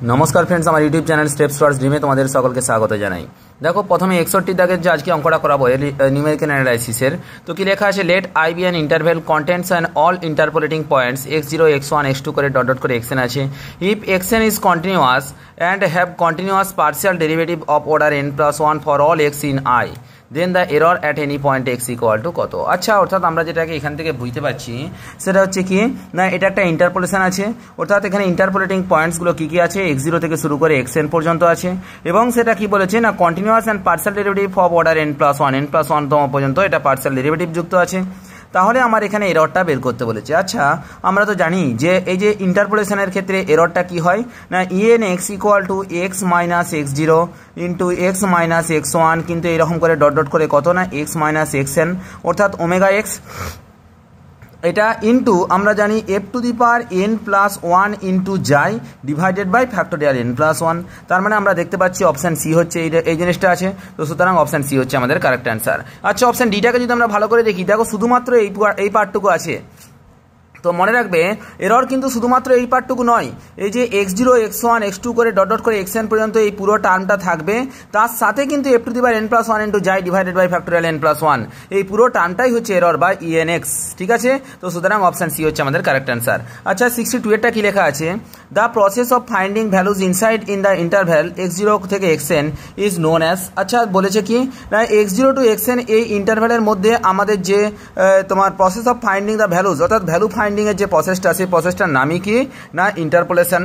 नमस्कार फ्रेंड्स, हमारे YouTube channel steps towards ड्रीमे तुम्हारे सकल के स्वागत जानाई। देखो प्रथमे 61 दागेर जो आज के अंकटा कराबो न्यूमेरिकल एनालाइसिसের तो कि लेखा आछे let I be an interval contents and all interpolating points x0 x1 x2 करे डॉट डॉट करे xn आछे। If xn is continuous and have continuous partial derivative of order n+1 for all x in i then the error at any point x equal to कत। अच्छा अर्थात আমরা যেটাকে এখান থেকে বুঝতে পারছি সেটা হচ্ছে কি না, এটা একটা ইন্টারপোলেশন আছে, অর্থাৎ এখানে ইন্টারপোলেটিং পয়েন্টস গুলো কি কি আছে x0 থেকে শুরু করে xn পর্যন্ত আছে এবং সেটা কি বলেছে না continuous and partial derivative of order n+1 তম পর্যন্ত এটা পার্শিয়াল ডেরিভেটিভ যুক্ত আছে। তাহলে আমার এখানে এররটা বের করতে বলেছে। আচ্ছা আমরা তো জানি যে এই যে ইন্টারপোলেশনের ক্ষেত্রে এররটা কি হয় না en x equal to x minus x0 into x minus x1, কিন্তু এরকম করে ডট ডট করে কত না x মাইনাস xn অর্থাৎ ওমেগা x, এটা ইন্টু আমরা জানি f two the power n+1 into যাই ডিভাইডেড বাই ফ্যাক্টোরিয়াল n+1। তার মানে আমরা দেখতে পাচ্ছি অপশন সি হচ্ছে এই জিনিসটা আছে, তো সুতরাং অপশন সি হচ্ছে আমাদের কারেক্ট অ্যান্সার। আচ্ছা অপশন ডিটাকে যদি আমরা ভালো করে দেখি, দেখো শুধুমাত্র এই পার্টটুকু আছে, তো মনে রাখবে এরর কিন্তু শুধুমাত্র এই পার্টটুকু নয়, এই যে x0 x1 x2 করে ডট ডট করে xn পর্যন্ত এই পুরো টার্মটা থাকবে, তার সাথে কিন্তু f two the power n+1 into যাই ডিভাইডেড বাই ফ্যাক্টোরিয়াল n+1, এই পুরো টার্মটাই হচ্ছে এরর বা enx। ঠিক আছে, তো সুতরাং অপশন সি হচ্ছে আমাদের কারেক্ট অ্যান্সার। আচ্ছা 62 এরটা কি লেখা আছে, the process of finding values inside in the interval x0 থেকে xn ইজ নোন অ্যাজ। আচ্ছা বলেছে কি না x0 টু xn এই ইন্টারভ্যালের মধ্যে আমাদের যে তোমার process of finding the values অর্থাৎ ভ্যালু ফাইন্ডিং এর যে প্রসেসটা সেই প্রসেসটার নামই কি না ইন্টারপোলেশন।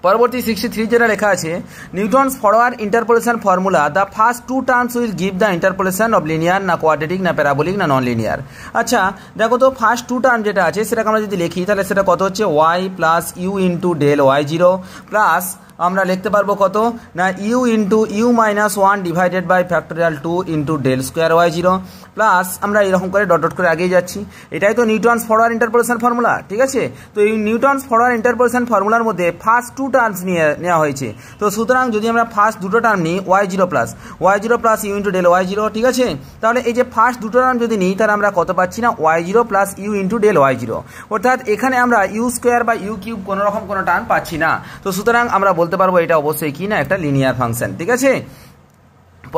পরবর্তী 63 যেটা লেখা আছে Newton's forward interpolation formula the first two terms will give the interpolation of linear না কোয়াড্রেটিক না প্যারাবোলিক না নন লিনিয়ার। আচ্ছা দেখো তো ফার্স্ট টু টার্ম যেটা আছে সেটাকে আমরা যদি লিখি তাহলে সেটা কত হচ্ছে y plus u into del y0 plus আমরা লিখতে পারবো কত না u into u minus 1 divided by factorial 2 into del square y0 plus আমরা এরকম করে ডট ডট করে আগিয়ে যাচ্ছি। এটাই তো নিউটনস ফরওয়ার্ড ইন্টারপোলেশন ফর্মুলা। ঠিক আছে, তো এই নিউটনস ফরওয়ার্ড ইন্টারপোলেশন ফর্মুলার মধ্যে ফার্স্ট টু টার্মস নেওয়া হয়েছে, তো সুতরাং যদি আমরা ফার্স্ট দুটো টার্ম নিই y0 plus u into del y0, ঠিক আছে, তাহলে এই যে ফার্স্ট দুটো টার্ম যদি নিই তাহলে আমরা কত পাচ্ছি না y0 plus u into del y0, অর্থাৎ এখানে আমরা ইউ স্কোয়ার বা ইউ কিউব কোনো রকম কোনো টার্ম পাচ্ছি না, তো সুতরাং আমরা বলতে পারবো এটা অবশ্যই কি না একটা লিনিয়ার ফাংশন। ঠিক আছে,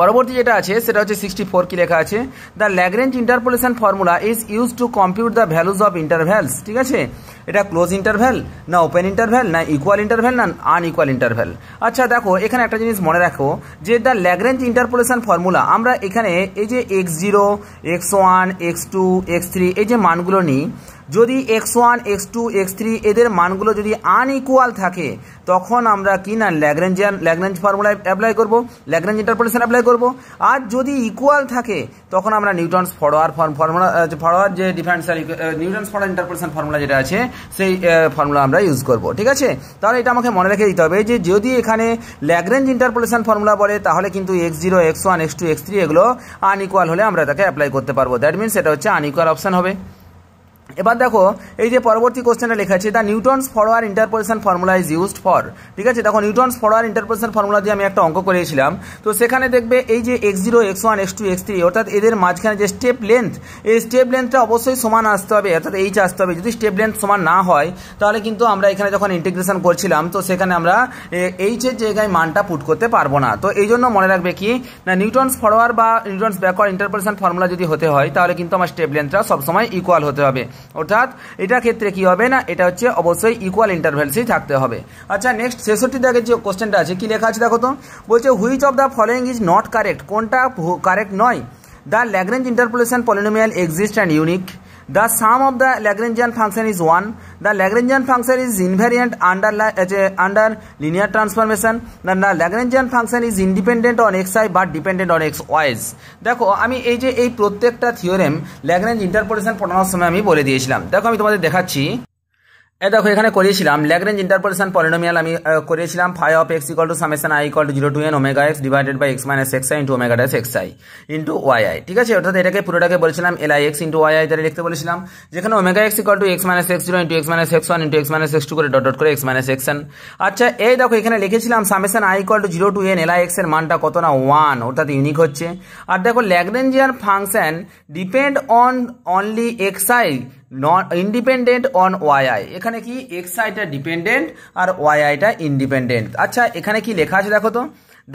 পরবর্তী যেটা আছে সেটা হচ্ছে 64 কি লেখা আছে the Lagrange interpolation formula is use to compute the values of intervals. ঠিক আছে, এটা ক্লোজ ইন্টারভ্যাল না ওপেন ইন্টারভ্যাল না ইকুয়াল ইন্টারভ্যাল না আনইকুয়াল ইন্টারভ্যাল। আচ্ছা দেখো এখানে একটা জিনিস মনে রাখো যে দ্য ল্যাগ্রেঞ্জ ইন্টারপোলেশন ফর্মুলা আমরা এখানে এই যে x0 x1 x2 x3 এই যে মানগুলো নিই, যদি x1 x2 x3 এদের মানগুলো যদি আনইকুয়াল থাকে তখন আমরা কি না ল্যাগ্রেঞ্জ ফর্মুলা অ্যাপ্লাই করব, ল্যাগ্রেঞ্জ ইন্টারপোলেশন অ্যাপ্লাই করব। আর যদি ইকুয়াল থাকে তখন আমরা নিউটনস ফরওয়ার্ড যে differential Newton's forward interpolation formula যেটা আছে সেই ফর্মুলা আমরা ইউজ করব। ঠিক আছে, তাহলে এটা আমাকে মনে রেখে দিতে হবে যে যদি এখানে ল্যাগ্রেঞ্জ ইন্টারপোলেশন ফর্মুলা বলে তাহলে কিন্তু x0 x1 x2 x3 এগুলো আনইকুয়াল হলে আমরা তাকে অ্যাপ্লাই করতে পারবো, দ্যাট মিনস এটা হচ্ছে আনইকুয়াল অপশন হবে। এবার দেখো এই যে পরবর্তী কোশ্চেনটা লেখা আছে the Newton's forward interpolation formula is used for. ঠিক আছে, দেখো নিউটনস ফরওয়ার্ড ইন্টারপোলেশন ফর্মুলা দিয়ে আমি একটা অঙ্ক করেছিলাম, তো সেখানে দেখবে এই যে x0 x1 x2 x3 অর্থাৎ এদের মাঝখানে যে স্টেপ লেন্থ, এই স্টেপ লেন্থটা অবশ্যই সমান আসতে হবে, অর্থাৎ এইচ আসতে হবে। যদি স্টেপ লেন্থ সমান না হয় তাহলে কিন্তু আমরা এখানে যখন ইন্টিগ্রেশন করছিলাম তো সেখানে আমরা এইচের জায়গায় মানটা পুট করতে পারবো না, তো এই জন্য মনে রাখবে কি না নিউটনস ফরওয়ার্ড বা নিউটনস ব্যাকওয়ার্ড ইন্টারপোলেশন ফর্মুলা যদি হতে হয় তাহলে কিন্তু আমার স্টেপ লেন্থটা সবসময় ইকুয়াল হতে হবে, অর্থাৎ এটা ক্ষেত্রে কি হবে না এটা হচ্ছে অবশ্যই ইকুয়াল ইন্টারভ্যালসই থাকতে হবে। আচ্ছা নেক্সট 66 দাগের যে কোশ্চেনটা আছে কি লেখা আছে দেখো তো, বলছে which of the following is not correct, কোনটা কারেক্ট নয়। The Lagrange interpolation polynomial exist and unique, the sum of the Lagrangian function is 1, the Lagrangian function is invariant under linear transformation, the Lagrangian function is independent on xi but dependent on xy's। দেখো আমি এই যে এই প্রত্যেকটা theorem Lagrange interpolation পড়ানোর সময় আমি বলে দিয়েছিলাম। দেখো আমি তোমাদের দেখাচ্ছি, দেখো এখানে করিয়েছিলাম ল্যাগ্রেঞ্জ ইন্টারপোলেশন পলিনোমিয়াল আমি করিয়েছিলাম phi of x equal to summation I equal to 0 to n omega x divided by x minus xi into omega dash xi into yi। ঠিক আছে, অর্থাৎ এটাকে পুরোটাকে বলেছিলাম lix into yi দ্বারা লিখতে বলেছিলাম, যেখানে omega x equal to x minus x0 into x minus x1 into x minus x2 করে ডট ডট করে x minus xn। আচ্ছা এই দেখো এখানে লিখেছিলাম summation I equal to 0 to n lix এর মানটা কত না 1, অর্থাৎ ইউনিক হচ্ছে। আর দেখো Lagrangian function depend on only xi non independent on Y I, এখানে কি এক্স আইটা ডিপেন্ডেন্ট আর ওয়াই আইটা ইন্ডিপেন্ডেন্ট। আচ্ছা এখানে কি লেখা আছে দেখো তো,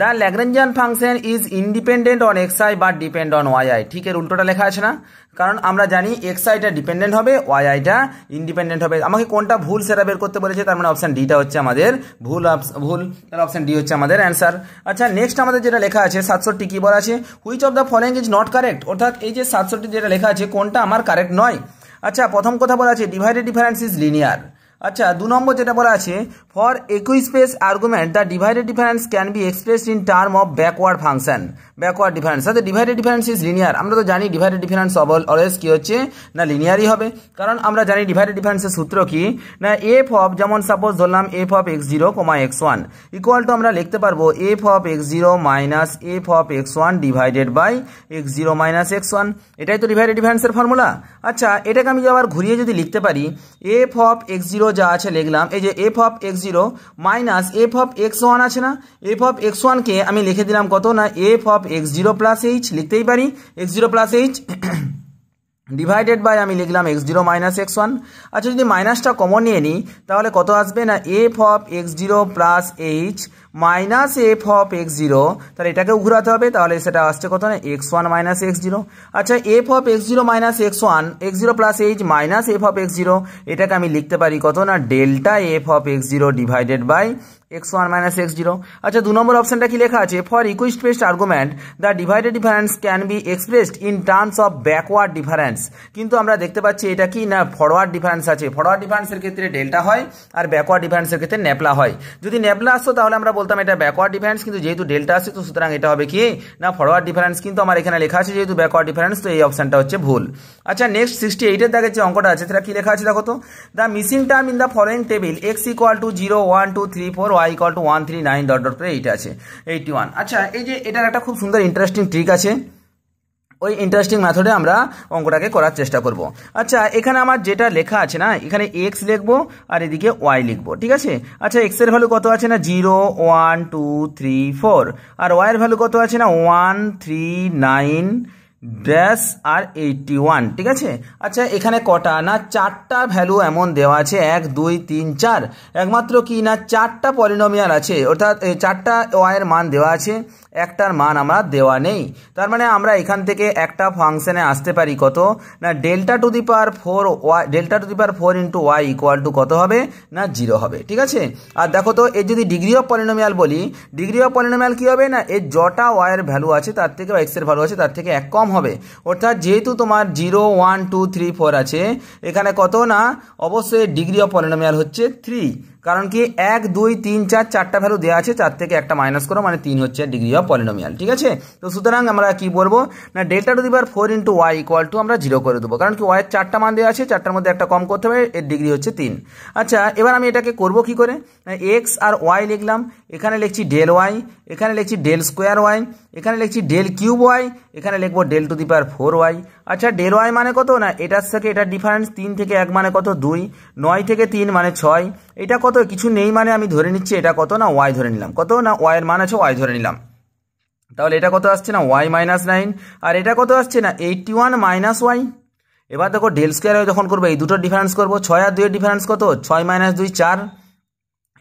the Lagrangian function is independent on X I but depend on Y I. ঠিক এর উল্টোটা লেখা আছে না, কারণ আমরা জানি এক্স আইটা ডিপেন্ডেন্ট হবে, ওয়াই আইটা ইন্ডিপেন্ডেন্ট হবে। আমাকে কোনটা ভুল সেটা বের করতে বলেছে, তার মানে অপশন ডিটা হচ্ছে আমাদের ভুল, তাহলে অপশন ডি হচ্ছে আমাদের অ্যান্সার। আচ্ছা নেক্সট আমাদের যেটা লেখা আছে 67 কি বলা আছে, which of the following is not correct, অর্থাৎ এই যে 67 যেটা লেখা আছে কোনটা আমার কারেক্ট নয়। আচ্ছা প্রথম কথা বলা আছে ডিভাইডেড ডিফারেন্স ইজ লিনিয়ার। আচ্ছা 2 নম্বর যেটা বলা আছে for equispace argument the divided difference can be expressed in term of backward function, backward difference. অর্থাৎ ডিভাইডেড ডিফারেন্স ইজ লিনিয়ার, আমরা তো জানি ডিভাইডেড ডিফারেন্স অলওয়েজ কি হচ্ছে না লিনিয়ারই হবে, কারণ আমরা জানি ডিভাইডেড ডিফারেন্সের সূত্র কি না এফ অফ, যেমন সাপোজ ধরলাম f of x zero comma x one equal to আমরা লিখতে পারবো f of x zero minus F of x one divided by x zero minus x one, এটাই তো ডিভাইডেড ডিফারেন্সের ফর্মুলা। আচ্ছা এটাকে আমি আবার ঘুরিয়ে যদি লিখতে পারি এফ অফ এক্স জিরো যা আছে লিখলাম এই যে F of x zero minus F of x one আছে না, এফ অফ এক্স ওয়ানকে আমি লিখে দিলাম কত না F of x zero plus h, লিখতেই পারি x zero plus h divided by আমি লিখলাম x zero minus x one. আচ্ছা যদি মাইনাসটা কমন নিয়ে নিই তাহলে কত আসবে না F of x zero plus H minus F of x zero, তাহলে এটাকেও ঘুরাতে হবে, তাহলে সেটা আসছে কত না X one minus X zero. আচ্ছা F of x zero minus x one, X zero plus H minus F of x zero, এটাকে আমি লিখতে পারি কত না delta F of x zero divided by X one minus X zero. আচ্ছা 2 নম্বর অপশনটা কি লেখা আছে for equispaced argument the divided difference can be expressed in terms of backward difference, কিন্তু আমরা দেখতে পাচ্ছি এটা কি না ফরওয়ার্ড ডিফারেন্স আছে, ফরওয়ার্ড ডিফারেন্সের ক্ষেত্রে ডেল্টা হয় আর ব্যাকওয়ার্ড ডিফারেন্সের ক্ষেত্রে ন্যাপলা হয়। যদি ন্যাপলা আসতো তাহলে আমরা বলতাম এটা ব্যাকওয়ার্ড ডিফারেন্স, কিন্তু যেহেতু ডেল্টা আসছে তো সুতরাং এটা হবে কি না ফরওয়ার্ড ডিফারেন্স, কিন্তু আমার এখানে লেখা আছে যেহেতু ব্যাকওয়ার্ড ডিফারেন্স, তো এই অপশনটা হচ্ছে ভুল। আচ্ছা নেক্সট 68 এর দাগের যে অঙ্কটা আছে সেটা কি লেখা আছে দেখো তো, the missing term in the following table x equal to 0 1 2 3 4 y equal to 1 3 9 dot dot করে এইটা আছে 81। আচ্ছা এই যে এটার একটা খুব সুন্দর ইন্টারেস্টিং ট্রিক আছে, ওই ইন্টারেস্টিং মেথডে আমরা অঙ্কটাকে করার চেষ্টা করব। আচ্ছা এখানে আমার যেটা লেখা আছে না এখানে এক্স লিখবো আর এদিকে ওয়াই লিখবো, ঠিক আছে। আচ্ছা এক্স এর ভ্যালু কত আছে না 0 1 2 3 4 আর ওয়াই এর ভ্যালু কত আছে না 1 3 9 ড্যাশ আর 81, ঠিক আছে। আচ্ছা এখানে কটা না 4টা ভ্যালু এমন দেওয়া আছে 1 2 3 4, একমাত্র কি না 4টা পলিনোমিয়াল আছে, অর্থাৎ 4টা ওয়াই এর মান দেওয়া আছে, একটার মান আমরা দেওয়া নেই। তার মানে আমরা এখান থেকে একটা ফাংশনে আসতে পারি কত না delta to the power 4 y, delta to the power 4 into y equal to কত হবে না 0 হবে, ঠিক আছে। আর দেখো তো এর যদি ডিগ্রি অফ পলিনোমিয়াল বলি, ডিগ্রি অফ পলিনোমিয়াল কি হবে না এর যটা ওয়াই এর ভ্যালু আছে তার থেকে বা এক্স এর ভ্যালু আছে তার থেকে 1 কম হবে, অর্থাৎ যেহেতু তোমার 0 1 2 3 4 আছে এখানে কত না অবশ্যই ডিগ্রি অফ পলিনোমিয়াল হচ্ছে 3, কারণ কি 1 2 3 4 4টা ভ্যালু দেওয়া আছে, 4 থেকে একটা মাইনাস করো মানে 3 হচ্ছে ডিগ্রি অফ পলিনোমিয়াল, ঠিক আছে। তো সুতরাং আমরা কি বলবো না delta to the power 4 into y equal to আমরা 0 করে দেবো, কারণ কি ওয়াই এর 4টা মান দেওয়া আছে, 4টার মধ্যে একটা কম করতে হবে, এর ডিগ্রি হচ্ছে 3। আচ্ছা এবার আমি এটাকে করব কি করে, এক্স আর ওয়াই লিখলাম, এখানে লিখছি ডেল ওয়াই, এখানে লিখছি ডেল স্কোয়ার ওয়াই, এখানে লিখছি ডেল কিউব ওয়াই, এখানে লিখবো del to the power 4 y. আচ্ছা ডেল ওয়াই মানে কত না এটার থেকে এটার ডিফারেন্স 3 থেকে 1 মানে কত 2, 9 থেকে 3 মানে 6, এটা কত কিছু নেই মানে আমি ধরে নিচ্ছি এটা কত না ওয়াই ধরে নিলাম, কত না ওয়াই এর মান আছে ওয়াই ধরে নিলাম, তাহলে এটা কত আসছে না ওয়াই মাইনাস 9 আর এটা কত আসছে না 81 মাইনাস ওয়াই। এবার দেখো ডেল স্কোয়ার যখন করবো এই দুটোর ডিফারেন্স করবো, 6 আর 2 এর ডিফারেন্স কত 6 মাইনাস 2 4,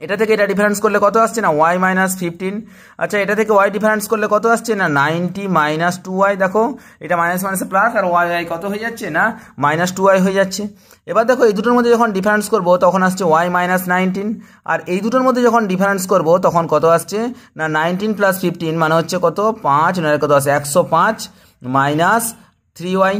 এটা থেকে এটা ডিফারেন্স করলে কত আসছে না ওয়াই মাইনাস 15। আচ্ছা এটা থেকে ওয়াই ডিফারেন্স করলে কত আসছে না 90 মাইনাস 2y, দেখো এটা মাইনাস মাইনাস প্লাস আর ওয়াই কত হয়ে যাচ্ছে না মাইনাস 2y হয়ে যাচ্ছে। এবার দেখো এই দুটোর মধ্যে যখন ডিফারেন্স করবো তখন আসছে ওয়াই মাইনাস 19, আর এই দুটোর মধ্যে যখন ডিফারেন্স করবো তখন কত আসছে না 19 প্লাস 15 মানে হচ্ছে কত 5, নয় কত আছে 105 মাইনাস 3y,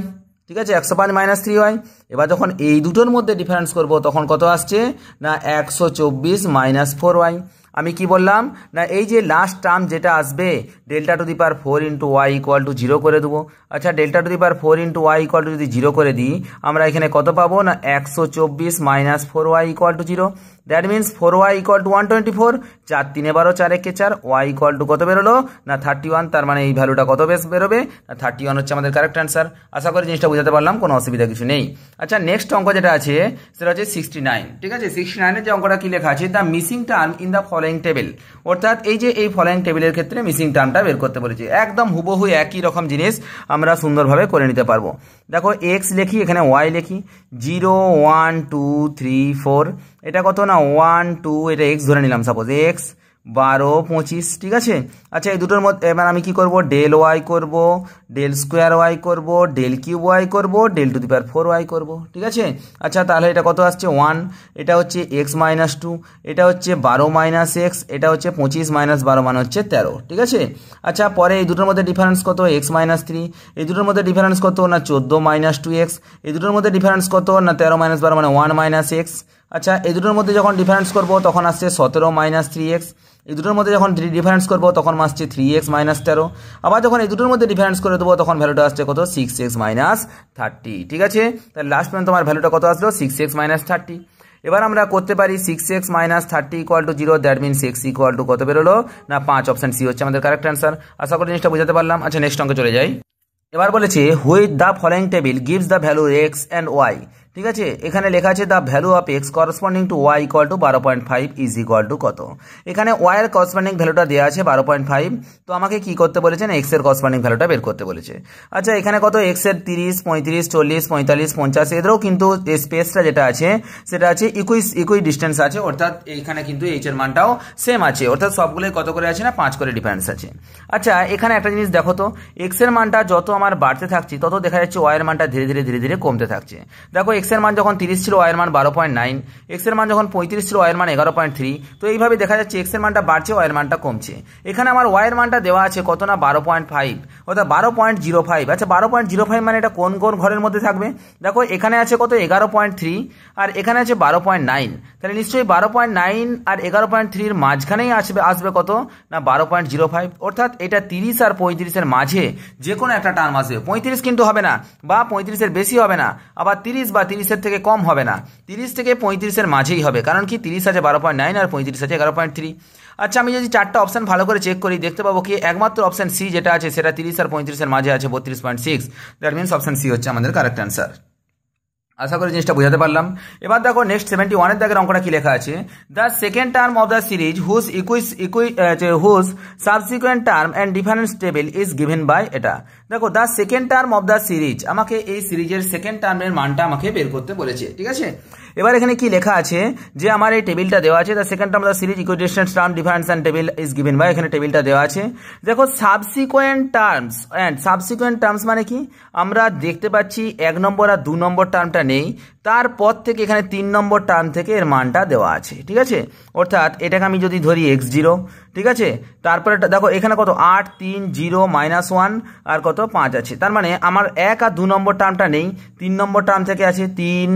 ঠিক আছে 105 মাইনাস 3y। এবার যখন এই দুটোর মধ্যে ডিফারেন্স করব তখন কত আসছে না 124 মাইনাস 4y। আমি কি বললাম না এই যে লাস্ট টার্ম যেটা আসবে delta to the power 4 into y equal to 0 করে দেবো। আচ্ছা delta to the power 4 into y equal to যদি 0 করে দিই আমরা এখানে কত পাবো না 124 minus 4y equal to 0। That means 4y equal to 124, 4 3 12, 4 1 4, y equal to কত বেরোলো না 31, তার মানে এই ভ্যালুটা কত বেরোবে না 31 হচ্ছে আমাদের কারেক্ট অ্যান্সার। আশা করি জিনিসটা বুঝাতে পারলাম, কোনো অসুবিধা কিছু নেই। আচ্ছা নেক্সট অঙ্ক যেটা আছে সেটা হচ্ছে 69, ঠিক আছে। 69-এর যে অঙ্কটা কি লেখা আছে, the missing term in the following table, অর্থাৎ এই যে এই ফলোয়িং টেবিলের ক্ষেত্রে মিসিং টার্মটা বের করতে বলেছে। একদম হুবহু একই রকম জিনিস আমরা সুন্দরভাবে করে নিতে পারবো। দেখো এক্স লিখি, এখানে ওয়াই লিখি, 0 1 2 3 4, এটা কত না 1 2, এটা এক্স ধরে নিলাম, সাপোজ এক্স 12 25, ঠিক আছে। আচ্ছা এই দুটোর মধ্যে এবার আমি কি করব, ডেল ওয়াই করব, ডেল স্কোয়ার ওয়াই করব, ডেল কিউব ওয়াই করব, del to the power 4 y করব, ঠিক আছে। আচ্ছা তাহলে এটা কত আসছে 1, এটা হচ্ছে এক্স মাইনাস 2, এটা হচ্ছে 12 মাইনাস এক্স, এটা হচ্ছে 25 মাইনাস 12 মানে হচ্ছে 13, ঠিক আছে। আচ্ছা পরে এই দুটোর মধ্যে ডিফারেন্স কত, এক্স মাইনাস 3, এই দুটোর মধ্যে ডিফারেন্স কত না 14 মাইনাস 2x, এই দুটোর মধ্যে ডিফারেন্স কত না 13 মাইনাস 12 মানে 1 মাইনাস এক্স। আচ্ছা এই দুটোর মধ্যে যখন ডিফারেন্স করব তখন আসছে 17 মাইনাস 3x, এই দুটোর মধ্যে যখন ডিফারেন্স করব তখন আসছে 3x মাইনাস 13, আবার যখন এই দুটোর মধ্যে ডিফারেন্স করে দেবো তখন ভ্যালুটা আসছে কত 6x মাইনাস 30, ঠিক আছে। তাহলে লাস্ট পর্যন্ত তোমার ভ্যালুটা কত আসলো 6x মাইনাস 30। এবার আমরা করতে পারি 6x minus 30 equal to 0, that means x equal to কত বেরোলো না 5, অপশন সি হচ্ছে আমাদের কারেক্ট অ্যান্সার। আশা করি জিনিসটা বুঝাতে পারলাম। আচ্ছা নেক্সট অঙ্কে চলে যাই। এবার বলেছে which the following table gives the value X and Y, ঠিক আছে। এখানে লেখা আছে the value of X corresponding to Y equal to 12.5 is equal to কত। এখানে ওয়াই এর করসপন্ডিং ভ্যালুটা দেওয়া আছে 12.5, তো আমাকে কি করতে বলেছেন, এক্স এর করসপন্ডিং ভ্যালুটা বের করতে বলেছে। আচ্ছা এখানে কত এক্স এর 30 35 40 45 50, এদেরও কিন্তু স্পেসটা যেটা আছে সেটা আছে ইকুই ডিস্টেন্স আছে, অর্থাৎ এখানে কিন্তু এইচ এর মানটাও সেম আছে, অর্থাৎ সবগুলোই কত করে আছে না 5 করে ডিফারেন্স আছে। আচ্ছা এখানে একটা জিনিস দেখো তো, এক্স এর মানটা যত আমার বাড়তে থাকছে তত দেখা যাচ্ছে ওয়াই এর মানটা ধীরে ধীরে ধীরে ধীরে কমতে থাকছে। দেখো এক্স এর মান যখন 30 ছিল ওয়াই এর মান 12.9, এক্স এর মান যখন 35 ছিল ওয়াই এর মান 11.3, তো এইভাবে দেখা যাচ্ছে এক্স এর মানটা বাড়ছে ওয়াই এর মানটা কমছে। এখানে আমার ওয়াই এর মানটা দেওয়া আছে কত না 12.5, অর্থাৎ 12.05। আচ্ছা 12.05 মানে এটা কোন কোন ঘরের মধ্যে থাকবে, দেখো এখানে আছে কত 11.3 আর এখানে আছে 12.9, তাহলে নিশ্চয়ই 12.9 আর 11.3 এর মাঝখানেই আসবে কত না 12.05, অর্থাৎ এটা 30 আর 35 এর মাঝে যে কোনো একটা টার্ম আসবে। 35 কিন্তু হবে না, বা 35 এর বেশি হবে না, আবার 30 বা 30 এর থেকে কম হবে না, 30 থেকে 35 এর মাঝেই হবে, কারণ কি 30 আছে 12.9 আর 35 আছে 11.3। আচ্ছা আমি যদি চারটা অপশন ভালো করে চেক করি দেখতে পাবো কি একমাত্র অপশন সি যেটা আছে সেটা 30 আর 35 এর মাঝে আছে 32.6, দ্যাট মিনস অপশন সি হচ্ছে আমাদের কারেক্ট অ্যান্সার। আশা করি জিনিসটা বুঝাতে পারলাম। এবার দেখো নেক্সট 71 এর দাগের অঙ্কটা কি লেখা আছে, the second term of the series whose subsequent term and difference table is given by, এটা দেখো the second term of the series, আমাকে এই সিরিজের সেকেন্ড টার্মের মানটা আমাকে বের করতে বলেছে, ঠিক আছে। এবার এখানে কি লেখা আছে যে আমার এই টেবিলটা দেওয়া আছে, the second term of the series equidistance term difference and table is given by, এখানে টেবিলটা দেওয়া আছে। দেখো subsequent terms and subsequent terms মানে কি, আমরা দেখতে পাচ্ছি 1 নম্বর আর 2 নম্বর টার্মটা নেই, তারপর থেকে এখানে 3 নম্বর টার্ম থেকে এর মানটা দেওয়া আছে, ঠিক আছে। অর্থাৎ এটাকে আমি যদি ধরি x0, ঠিক আছে, তারপরে দেখো এখানে কত 8 3 0 -1 আর কত 5 আছে, তার মানে আমার 1 আর 2 নম্বর টার্মটা নেই, 3 নম্বর টার্ম থেকে আছে 3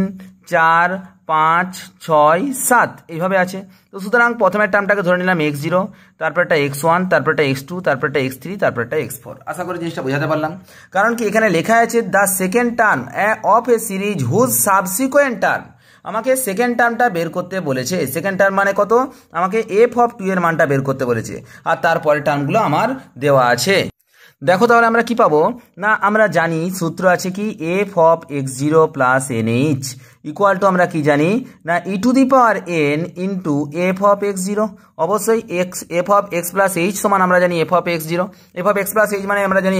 4 5 6 7 এইভাবে আছে। তো সুতরাং প্রথমের টার্মটাকে ধরে নিলাম x0, তারপরটা x1, তারপরটা x2, তারপরটা x3, তারপরটা x4। আশা করি জিনিসটা বোঝাতে পারলাম, কারণ কি এখানে লেখা আছে the second term of a series whose subsequent term, আমাকে সেকেন্ড টার্মটা বের করতে বলেছে। সেকেন্ড টার্ম মানে কত, আমাকে f(2) এর মানটা বের করতে বলেছে, আর তারপরের টার্মগুলো আমার দেওয়া আছে। দেখো তাহলে আমরা কি পাবো না, আমরা জানি সূত্র আছে কি f(x0 + nh) ইকুয়াল টু আমরা কি জানি না e⁴n ইন্টু f(x0), অবশ্যই f(x + h) সমান আমরা জানি f(x0), f(x + h) মানে আমরা জানি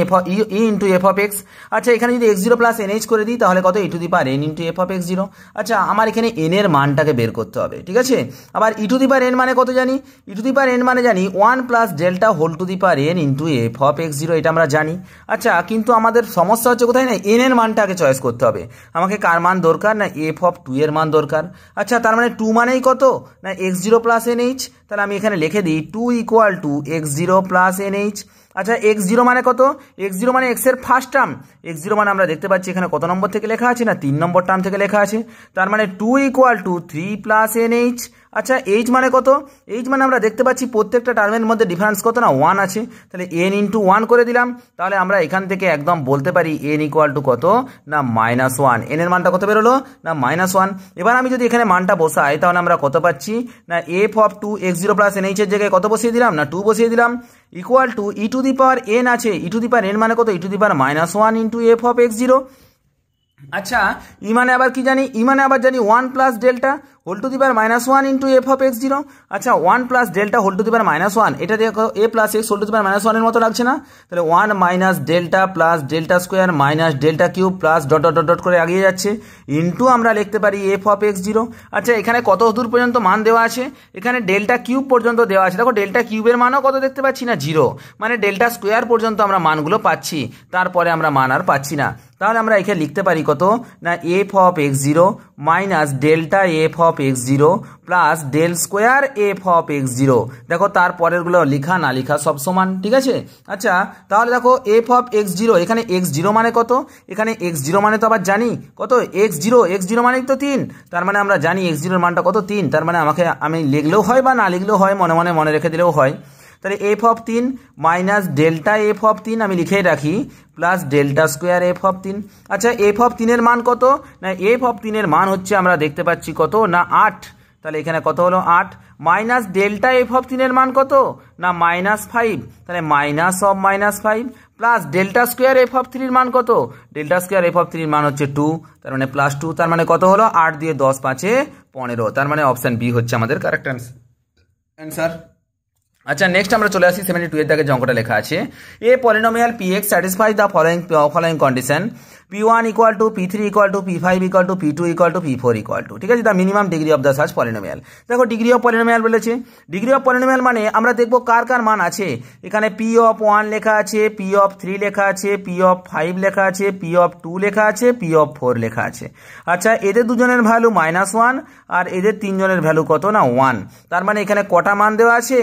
e ইন্টু f(x). আচ্ছা এখানে যদি x0 + nh করে দিই তাহলে কত e⁴n ইন্টু f(x0). আচ্ছা আমার এখানে n এর মানটাকে বের করতে হবে, ঠিক আছে। আবার e⁴n মানে কত জানি, e⁴n মানে জানি 1 + delta whole to the power n into f(x0), এটা আমরা জানি। আচ্ছা কিন্তু আমাদের সমস্যা হচ্ছে কোথায় না, n এর মানটাকে চয়েস করতে হবে, আমাকে কার মান দরকার না f(2) এর মান দরকার। আচ্ছা তার মানে 2 মানেই কত না x0 + nh, তাহলে আমি এখানে লিখে দিই 2 = x0 + nh। আচ্ছা x0 মানে কত, x0 মানে x এর ফার্স্ট টার্ম, x0 মানে আমরা দেখতে পাচ্ছি এখানে কত নম্বর থেকে লেখা আছে না 3 নম্বর টার্ম থেকে লেখা আছে, তার মানে 2 = 3 + nh। আচ্ছা এইচ মানে কত? এইচ মানে আমরা দেখতে পাচ্ছি প্রত্যেকটা টার্মের মধ্যে ডিফারেন্স কত না 1 আছে, তাহলে n ইন্টু 1 করে দিলাম। তাহলে আমরা এখান থেকে একদম বলতে পারি n ইকুয়াল টু কত না -1। n এর মানটা কত বেরোলো না -1। এবার আমি যদি এখানে মানটা বসাই তাহলে আমরা কত পাচ্ছি না f of 2x0 plus nh এর জায়গায় কত বসিয়ে দিলাম না 2 বসিয়ে দিলাম, equal to E to the power n আছে, E to the power n মানে কত E to the power -1 into f of x0। আচ্ছা ই মানে আবার কি জানি, ই মানে আবার জানি 1 plus delta whole to the power -1 into F of x0। আচ্ছা 1 plus delta whole to the power -1, এটা দেখো A plus X whole to the power -1 এর মতো লাগছে না? তাহলে 1 minus delta plus delta square minus delta cube plus dot dot dot dot করে এগিয়ে যাচ্ছে ইন্টু আমরা লিখতে পারি এফ অফ x0। আচ্ছা এখানে কত দূর পর্যন্ত মান দেওয়া আছে? এখানে ডেল্টা কিউব পর্যন্ত দেওয়া আছে। দেখো ডেল্টা কিউবের মানও কত দেখতে পাচ্ছি না 0, মানে ডেল্টা স্কোয়ার পর্যন্ত আমরা মানগুলো পাচ্ছি, তারপরে আমরা মান আর পাচ্ছি না। তাহলে আমরা এখানে লিখতে পারি কত না F of x0 minus delta F of x0 plus del square F of x0। দেখো তারপরেরগুলো লেখা না লেখা সব সমান, ঠিক আছে? আচ্ছা তাহলে দেখো এফ অফ x0, এখানে x0 মানে কত? এখানে x0 মানে তো আবার জানি কত x0 মানে তো 3, তার মানে আমরা জানি x0 এর মানটা কত 3, তার মানে আমি লিখলেও হয় বা না লিখলেও হয়, মনে রেখে দিলেও হয়। তাহলে F of 3 minus delta F of 3 আমি লিখেই রাখি plus delta square F of 3। আচ্ছা এফ অফ 3 এর মান কত না এফ অফ 3 এর মান হচ্ছে আমরা দেখতে পাচ্ছি কত না 8, তাহলে এখানে কত হলো 8 মাইনাস ডেল্টা এফ অফ 3 এর মান কত না -5, তাহলে minus of -5 plus delta square F of 3 এর মান কত? ডেল্টা স্কোয়ার এফ অফ 3 এর মান হচ্ছে 2, তার মানে প্লাস 2, তার মানে কত হলো 8 দিয়ে 10 5 15, তার মানে অপশন বি হচ্ছে আমাদের কারেক্ট অ্যান্সার। আচ্ছা নেক্সট আমরা চলে আসি 72 এর দাগে যে অঙ্কটা লেখা আছে a polynomial px satisfy the following condition p1 equal to p3 equal to p5 equal to p2 equal to p4 equal to, ঠিক আছে? The minimum degree of the such polynomial. দেখো ডিগ্রি অফ পলিনোমিয়াল বলেছে, degree of polynomial মানে আমরা দেখবো কার কার মান আছে। এখানে p অফ 1 লেখা আছে, p অফ 3 লেখা আছে, p অফ 5 লেখা আছে, p অফ 2 লেখা আছে, p অফ 4 লেখা আছে। আচ্ছা এদের দুজনের ভ্যালু -1 আর এদের তিনজনের ভ্যালু কত না 1, তার মানে এখানে কটা মান দেওয়া আছে?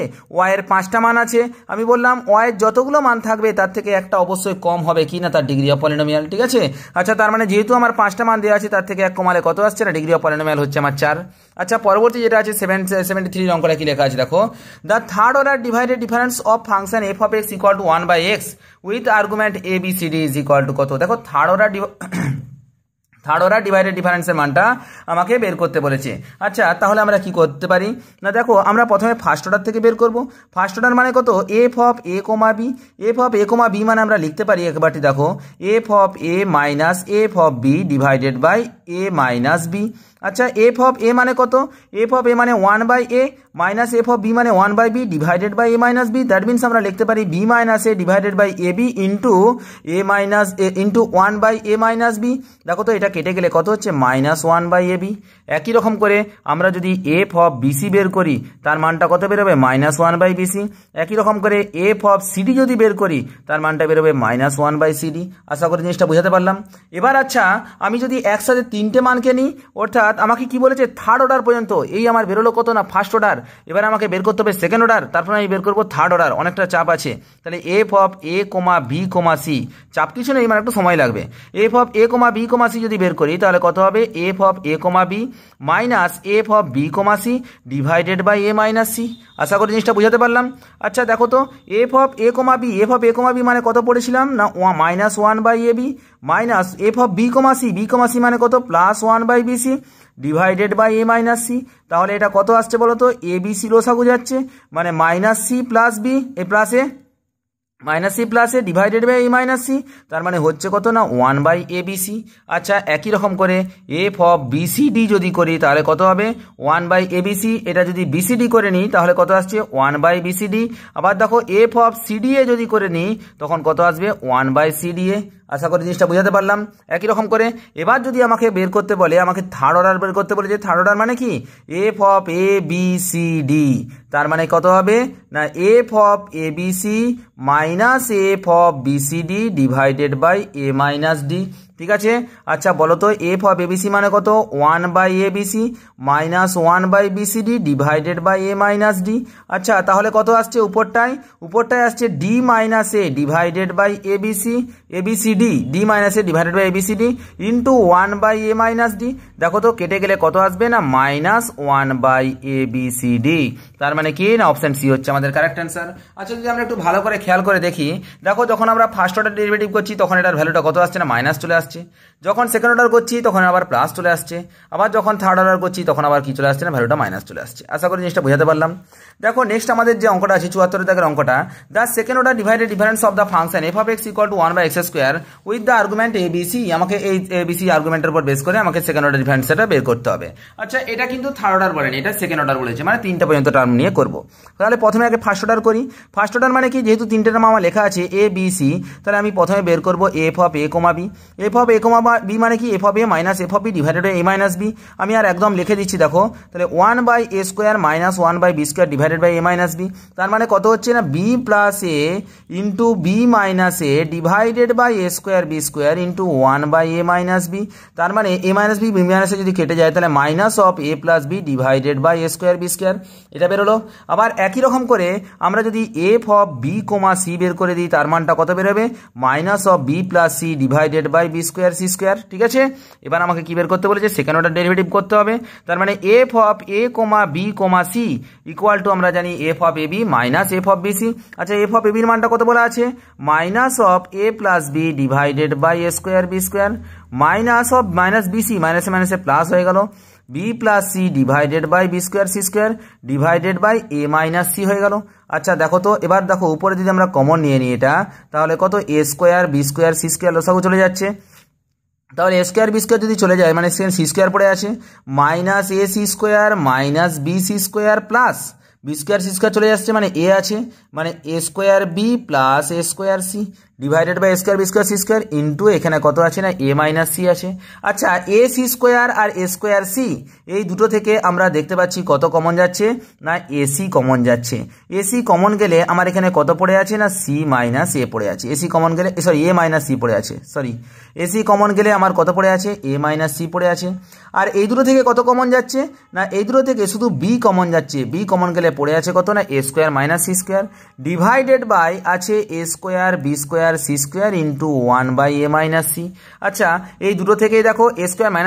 y এর 5টা মান আছে। আমি বললাম y এর যতগুলো মান থাকবে তার থেকে একটা অবশ্যই কম হবে কি না তার ডিগ্রি অফ পলিনোমিয়াল, ঠিক আছে? আচ্ছা তার মানে যেহেতু আমার 5টা মান দেওয়া আছে তার থেকে এক কমালে কত আসছে না ডিগ্রি অফ পলিনোমিয়াল হচ্ছে আমার 4। আচ্ছা পরবর্তী যেটা আছে 73 অঙ্কটা কি লেখা আছে দেখো, the third order divided difference of function F of X equal to 1/x with argument A B C D is equal to কত? দেখো থার্ড অর্ডার ডিভাইডেড ডিফারেন্সের মানটা আমাকে বের করতে বলেছে। আচ্ছা তাহলে আমরা কি করতে পারি না, দেখো আমরা প্রথমে ফার্স্ট অর্ডার থেকে বের করব। ফার্স্ট অর্ডার মানে কত? F of A comma B, F of A comma B মানে আমরা লিখতে পারি একবারটি দেখো F of A minus F of B divided by A minus B. আচ্ছা এফ অফ এ মানে কত? এফ অফ এ মানে 1/a minus F of B মানে 1/b divided by A minus B, that means আমরা লিখতে পারি B minus A divided by A B into A minus A into 1/a minus B. দেখো তো এটা কেটে গেলে কত হচ্ছে -1/ab। একই রকম করে আমরা যদি এফ অফ বিসি বের করি তার মানটা কত বেরোবে -1/bc। একই রকম করে এফ অফ সিডি যদি বের করি তার মানটা বেরোবে -1/cd। আশা করি জিনিসটা বুঝাতে পারলাম। এবার আচ্ছা আমি যদি একসাথে তিনটে মানকে নিই, অর্থাৎ আমাকে কি বলেছে থার্ড অর্ডার পর্যন্ত, এই আমার বেরোলো কত না ফার্স্ট অর্ডার, এবার আমাকে বের করতে হবে সেকেন্ড অর্ডার, তারপরে আমি বের করবো থার্ড অর্ডার, অনেকটা চাপ আছে। তাহলে F of A comma B comma C, চাপ কিছু নেই মানে একটু সময় লাগবে। F of A comma B comma C যদি বের করি তাহলে কত হবে F of A comma B minus F of B comma C divided by A minus C. আশা করি জিনিসটা বুঝাতে পারলাম। আচ্ছা দেখো তো F of A comma B, F of A comma B মানে কত পড়েছিলাম না -1/ab minus F of B comma C মানে কত +1/bc divided by A minus C. তাহলে এটা কত আসছে বলো তো? এ বি সি লসাগু যাচ্ছে, মানে -c plus B A plus A minus C plus A divided by A minus C, তার মানে হচ্ছে কত না 1/abc। আচ্ছা একই রকম করে এফ অফ বিসিডি যদি করি তাহলে কত হবে 1/abc। এটা যদি বিসিডি করে নিই তাহলে কত আসছে 1/bcd। আবার দেখো এফ অফ সিডিএ যদি করে নিই তখন কত আসবে 1/cda। আশা করি জিনিসটা বুঝাতে পারলাম। একই রকম করে এবার যদি আমাকে বের করতে বলে, আমাকে থার্ড অর্ডার বের করতে বলে, যে থার্ড অর্ডার মানে কি F of A B C D, তার মানে কত হবে না F of A B C minus F of BCD divided by A minus D, ঠিক আছে? আচ্ছা বলো তো এফ অফ এবিসি মানে কত 1/abc minus 1/bcd divided by A minus D. আচ্ছা তাহলে কত আসছে উপরটায় আসছে D minus A divided by ABC ABCD, D minus A divided by ABCD into 1/a minus D, দেখো তো কেটে গেলে কত আসবে না -1/ABCD, তার মানে কি না অপশন সি হচ্ছে আমাদের কারেক্ট অ্যান্সার। আচ্ছা যদি আমরা একটু ভালো করে খেয়াল করে দেখি, দেখো যখন আমরা ফার্স্ট অর্ডার ডেরিভেটিভ করছি তখন এটার ভ্যালুটা কত আসছে না মাইনাস চলে আসছে, যখন সেকেন্ড অর্ডার করছি তখন আবার প্লাস চলে আসছে, আবার যখন থার্ড অর্ডার করছি তখন আবার কি চলে আসছে না ভ্যালুটা মাইনাস চলে আসছে। আশা করি জিনিসটা বোঝাতে পারলাম। দেখো নেক্সট আমাদের যে অঙ্কটা আছে 74 দাগের অঙ্কটা, the second order divided difference of the function f(x) = 1/x² with the argument ABC, আমাকে এই ABC আর্গুমেন্টের উপর বেস করে আমাকে সেকেন্ড অর্ডার ডিফারেন্সটা বের করতে হবে। আচ্ছা এটা কিন্তু থার্ড অর্ডার বলেনি, এটা সেকেন্ড অর্ডার বলেছে, মানে তিনটা পর্যন্ত টার্ম নিয়ে করব। তাহলে প্রথমে আগে ফার্স্ট অর্ডার করি। ফার্স্ট অর্ডার মানে কি, যেহেতু তিনটে টার্ম আমার লেখা আছে A B C, তাহলে আমি প্রথমে বের করব f(a, b)। f(a, b) মানে কি f(a - f(b) divided by a - b। আমি আর একদম লিখে দিচ্ছি, দেখো তাহলে 1/a² - 1/b² divided by a - b, তার মানে কত হচ্ছে না b + a into b - a divided by a² b² into 1/a - b, তার মানে a - b b - a যদি কেটে যায় তাহলে minus of a + b divided by a² b², এটা বেরোলো। আবার একই রকম করে আমরা যদি f(b, c) বের করে দিই, তার মানটা কত বেরোবে minus of b + c divided by b² c², ঠিক আছে। এবার আমাকে কি বের করতে বলেছে, সেকেন্ড অর্ডার ডেরিভেটিভ করতে হবে। তার মানে f(a, b, c) equal to আমরা জানি f(ab - f(bc)। আচ্ছা f(ab) এর মানটা কত বলা আছে minus of a + b divided by a² b² minus of -bc, মাইনাসে প্লাস হয়ে গেল, b + c divided by b² c² divided by a - c হয়ে গেল। আচ্ছা দেখো তো, এবার দেখো উপরে যদি আমরা কমন নিয়ে নিই এটা, তাহলে কত a² b² c² লসাগু চলে যাচ্ছে, তাহলে a² b² যদি চলে যায় মানে c² পড়ে আছে, -ac² - bc² plus b² c² চলে যাচ্ছে, মানে a আছে, মানে a² b plus a² c divided by a² b² c² into এখানে কত আছে না a - c আছে। আচ্ছা ac² আর a² c এই দুটো থেকে আমরা দেখতে পাচ্ছি কত কমন যাচ্ছে না ac কমন যাচ্ছে। ac কমন গেলে আমার এখানে কত পড়ে আছে না c - a পড়ে আছে, ac কমন গেলে সরি a - c পড়ে আছে, সরি ac কমন গেলে আমার কত পড়ে আছে a - c পড়ে আছে। আর এই দুটো থেকে কত কমন যাচ্ছে না এই দুটো থেকে শুধু b কমন যাচ্ছে, b কমন গেলে পড়ে আছে কত না a² - c² ডিভাইডেড বাই আছে a² b² c² into 1/a - c। আচ্ছা এই দুটো থেকেই দেখো a²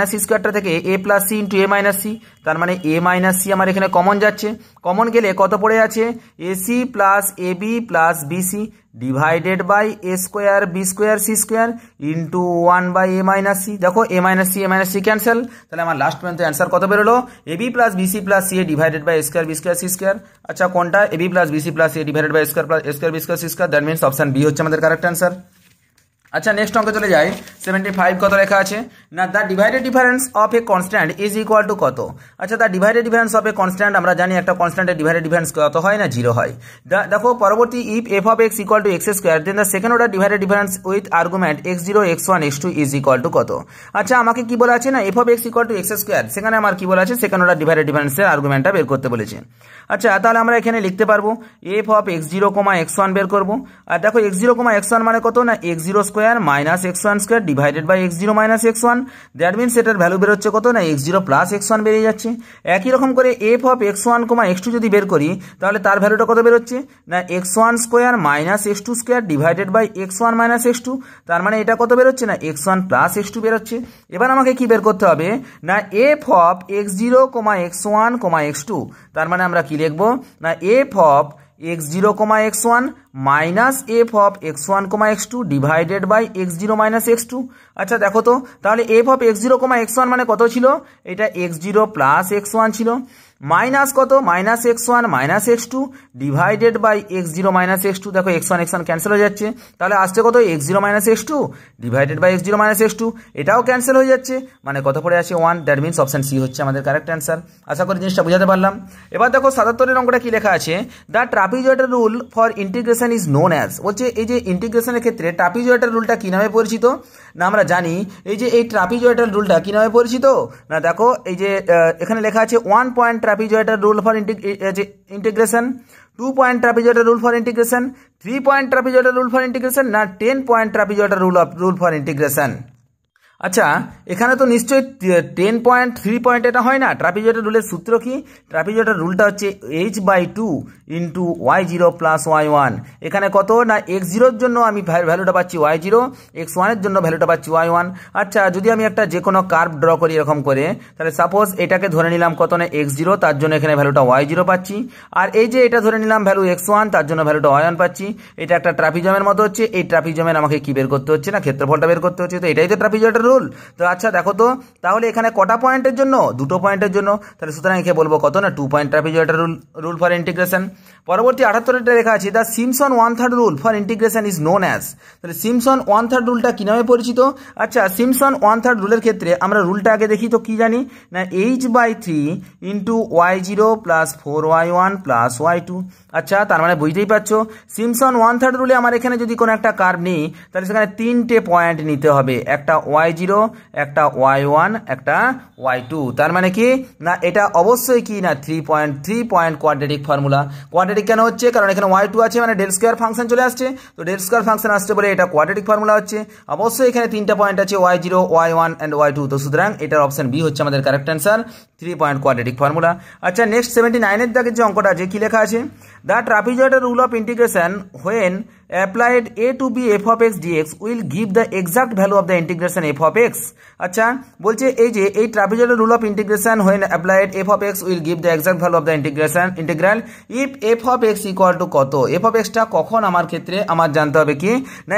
- c²টা থেকে a + c into a - c, তার মানে a - c আমার এখানে কমন যাচ্ছে, কমন গেলে কত পড়ে আছে ac plus ab plus bc divided by a² b² c² into 1/a - c। দেখো a - c ক্যান্সেল, তাহলে আমার লাস্ট পর্যন্ত অ্যান্সার কত বেরোলো ab plus bc plus ca divided by a² b² c²। আচ্ছা কোনটা ab plus bc plus a divided by a² b² c², that means option B হচ্ছে আমাদের কারেক্ট অ্যান্সার। আচ্ছা নেক্সট অঙ্কে চলে যাই। 75 কত লেখা আছে না the divided difference of a constant is equal to কত। আচ্ছা the divided difference of a constant, আমরা জানি একটা কনস্ট্যান্টের ডিভাইডেড ডিফারেন্স কত হয় না 0 হয়। দেখো পরবর্তী if f(x) = x², then the second order divided difference with argument x0 x1 x2 is equal to কত। আচ্ছা আমাকে কি বলা আছে না f(x) = x², সেখানে আমার কি বলা আছে সেকেন্ড অর্ডার ডিভাইডেড ডিফারেন্সের আর্গুমেন্টটা বের করতে বলেছে। আচ্ছা তাহলে আমরা এখানে লিখতে পারবো f(x0, x1) বের করব। আর দেখো x0, x1 মানে কত না x0² - x1² divided by x0 - x1, that means এটার ভ্যালু বেরোচ্ছে কত না x0 প্লাস x1 বেরিয়ে যাচ্ছে। একই রকম করে f(x1, x2) যদি বের করি তাহলে তার ভ্যালুটা কত বেরোচ্ছে না x1² - x2² divided by x1 - x2, তার মানে এটা কত বেরোচ্ছে না x1 প্লাস x2 বেরোচ্ছে। এবার আমাকে কি বের করতে হবে না f(x0, x1, x2), তার মানে আমরা কি লিখবো না f(x0, x1 minus f(x1, x2) divided by x0 - x2। আচ্ছা দেখো তো, তাহলে f(x0, x1) মানে কত ছিল, এটা x0 প্লাস x1 ছিল, মাইনাস কত minus x1 minus x2 divided by x0 - x2। দেখো x1 ক্যান্সেল হয়ে যাচ্ছে, তাহলে আসছে কত x0 - x2 divided by x0 - x2, এটাও ক্যান্সেল হয়ে যাচ্ছে, মানে কত পড়ে আছে 1, দ্যাট মিনস অপশন সি হচ্ছে আমাদের কারেক্ট অ্যান্সার। আশা করি জিনিসটা বুঝাতে পারলাম। এবার দেখো 77 অঙ্কটা কি লেখা আছে, the trapezoidal rule for integration is known as. বলছে এই যে ইন্টিগ্রেশনের ক্ষেত্রে ট্রাপিজয়েডাল রুলটা কি নামে পরিচিত না আমরা জানি এই যে এই ট্রাপিজয়েডাল রুলটা কি নামে পরিচিত না দেখো এই যে এখানে লেখা আছে 1 point trapezoidal rule for integration, 2 point trapezoidal rule for integration, 3 point trapezoidal rule for integration না 10 point trapezoidal rule for integration. আচ্ছা, এখানে তো নিশ্চয়ই 10.3 এটা হয় না। ট্রাপিজয়েডাল রুলের সূত্র কি? ট্রাপিজয়েডাল রুলটা হচ্ছে h/2 into y0 plus y1। এখানে কত না x0 এর জন্য আমি ভ্যালুটা পাচ্ছি y0, x1 এর জন্য ভ্যালুটা পাচ্ছি y1। আচ্ছা, যদি আমি একটা যে কোনো কার্ভ ড্র করি এরকম করে, তাহলে সাপোজ এটাকে ধরে নিলাম কত না x0, তার জন্য এখানে ভ্যালুটা y0 পাচ্ছি। আর এই যে এটা ধরে নিলাম ভ্যালু x1, তার জন্য ভ্যালুটা y1 পাচ্ছি। এটা একটা ট্রাপিজমের মতো হচ্ছে। এই ট্রাপিজমের আমাকে কি বের করতে হচ্ছে না ক্ষেত্রফলটা বের করতে হচ্ছে। তো এটাই তো ট্রাপিজয়েডাল রুল। তো আচ্ছা দেখো তো, তাহলে এখানে কটা পয়েন্টের জন্য? দুটো পয়েন্টের জন্য। তাহলে সুতরাং একে বলবো কত না 2 point trapezoidal rule for integration. পরবর্তী 78টা লেখা আছে the Simpson 1/3 rule for integration is known as. তাহলে সিম্পসন 1/3 রুলটা কি নামে পরিচিত? আচ্ছা, সিম্পসন 1/3 রুলের ক্ষেত্রে আমরা রুলটা আগে দেখি তো কি জানি না h/3 into y0 plus 4y1 plus y2। আচ্ছা, তার মানে বুঝতেই পারছো সিম্পসন 1/3 রুলে আমার এখানে যদি কোনো একটা কার্ভ নিই, তাহলে সেখানে 3টে পয়েন্ট নিতে হবে, একটা y0, একটা y1, একটা y2। তার মানে কি না এটা অবশ্যই কি না 3 পয়েন্ট কোয়াড্রেটিক ফর্মুলা। কোয়াড্রেটিক কেন হচ্ছে? কারণ এখানে y2 আছে, মানে ডেল স্কয়ার ফাংশন চলে আসছে। তো ডেল স্কয়ার ফাংশন আসছে বলে এটা কোয়াড্রেটিক ফর্মুলা হচ্ছে। অবশ্যই এখানে 3টা পয়েন্ট আছে, y0, y1 এন্ড y2। তো সুতরাং এটার অপশন বি হচ্ছে আমাদের correct answer, 3 point quadratic formula. আচ্ছা, নেক্সট 79 দাগের যে অঙ্কটা আছে কি লেখা আছে? The trapezoidal rule of integration when applied a to b f of x dx will give the exact value of the integration f of x। আচ্ছা, বলছে এই যে এই trapezoidal rule of integration when applied f of x will give the exact value of the integral if f of x equal to কত। f of x টা কখন আমার ক্ষেত্রে আমার জানতে হবে কি না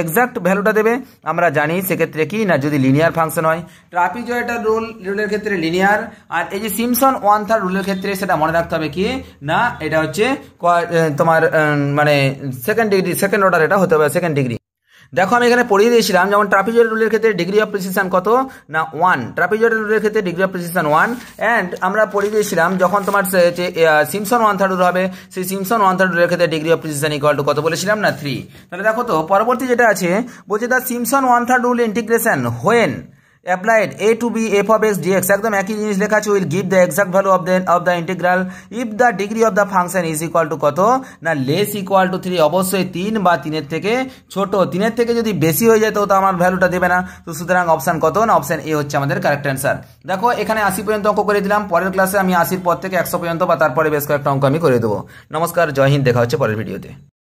এক্সাক্ট ভ্যালুটা দেবে। আমরা জানি সেক্ষেত্রে কি না যদি লিনিয়ার ফাংশন হয়। ট্রাপিজয়েডাল রুলের ক্ষেত্রে লিনিয়ার, আর এই যে সিম্পসন 1/3 রুলের ক্ষেত্রে সেটা মনে রাখতে হবে কি না এটা হচ্ছে তোমার মানে সেকেন্ড অর্ডার এটা হতে হবে, সেকেন্ড ডিগ্রি। দেখো আমি এখানে পড়িয়ে দিয়েছিলাম যেমন ট্রাপিজয়েডাল রুলের ক্ষেত্রে ডিগ্রি অফ প্রিসিশন কত না 1। ট্রাপিজয়েডাল রুলের ক্ষেত্রে ডিগ্রি অফ প্রিসিশন 1। অ্যান্ড আমরা পড়িয়ে দিয়েছিলাম যখন তোমার সিম্পসন 1/3 রুল হবে, সেই সিম্পসন 1/3 রুলের ক্ষেত্রে degree of precision equal to কত বলেছিলাম না 3। তাহলে দেখো তো পরবর্তী যেটা আছে বলছে the Simpson 1/3 rule integration when applied a to b f of x dx একদম একই জিনিস লেখা আছে will give the exact value of the integral if the degree of the function is equal to কত না less equal to 3। অবশ্যই 3 বা 3 এর থেকে ছোট। 3 এর থেকে যদি বেশি হয়ে যায় তো আমার ভ্যালুটা দেবে না। তো সুতরাং অপশন কত না অপশন এ হচ্ছে আমাদের কারেক্ট অ্যান্সার। দেখো এখানে 80 পর্যন্ত অঙ্ক করে দিলাম। পরের ক্লাসে আমি 80 পর থেকে 100 পর্যন্ত বা তারপরে বেশ কয়েকটা অঙ্ক আমি করে দেবো। নমস্কার, জয় হিন্দ, দেখা হচ্ছে পরের ভিডিওতে।